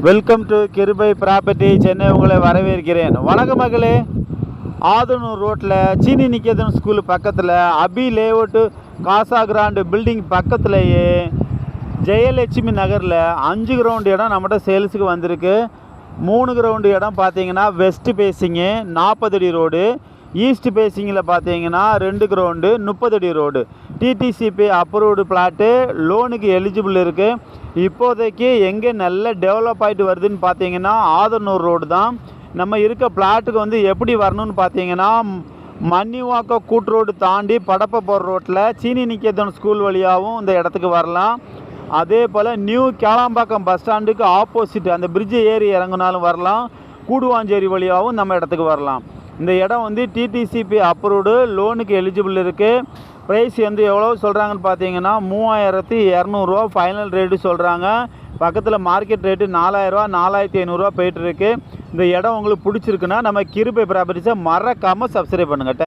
Welcome to கிருபை property Chennai உங்களை வரவேற்கிறேன். வணக்கம் மகளே. ஆதனூர் ரோட்டில் சீனி நிகேதன் ஸ்கூல் பக்கத்தில் அபி லேஅவுட்டு காசா கிராண்டு பில்டிங் பக்கத்துலேயே ஜெயலட்சுமி நகரில் 5 கிரவுண்டு இடம் நம்மகிட்ட சேல்ஸுக்கு வந்திருக்கு. 3 கிரவுண்டு இடம் பார்த்தீங்கன்னா வெஸ்ட் பேசிங்கு 40 அடி ரோடு, ஈஸ்ட் பேசிங்கில் பார்த்தீங்கன்னா 2 கிரவுண்டு 30 அடி ரோடு. டிடிசிபி அப்ரூவ்டு பிளாட்டு, லோனுக்கு எலிஜிபிள் இருக்குது. இப்போதைக்கு எங்கே நல்ல டெவலப் ஆகிட்டு வருதுன்னு பார்த்தீங்கன்னா ஆதனூர் ரோடு தான். நம்ம இருக்க பிளாட்டுக்கு வந்து எப்படி வரணும்னு பார்த்தீங்கன்னா மன்னிவாக்கம் கூட்டு ரோடு தாண்டி படப்பை போகிற ரோட்டில் சீனி நிகேதன் ஸ்கூல் வழியாகவும் இந்த இடத்துக்கு வரலாம். அதே போல் நியூ கேளாம்பாக்கம் பஸ் ஸ்டாண்டுக்கு ஆப்போசிட் அந்த பிரிட்ஜை ஏறி இறங்கினாலும் வரலாம். கூடுவாஞ்சேரி வழியாகவும் நம்ம இடத்துக்கு வரலாம். இந்த இடம் வந்து டிடிசிபி அப்ரூவ்டு, லோனுக்கு எலிஜிபிள் இருக்குது. ப்ரைஸ் வந்து எவ்வளோ சொல்கிறாங்கன்னு பார்த்தீங்கன்னா 3200 ஃபைனல் ரேட்டு சொல்கிறாங்க. பக்கத்தில் மார்க்கெட் ரேட்டு 4000, 4500 போயிட்டுருக்கு. இந்த இடம் உங்களுக்கு பிடிச்சிருக்குன்னா நம்ம கிருபை ப்ராப்பர்ட்டிஸை மறக்காமல் சப்ஸ்கிரைப் பண்ணுங்கள்.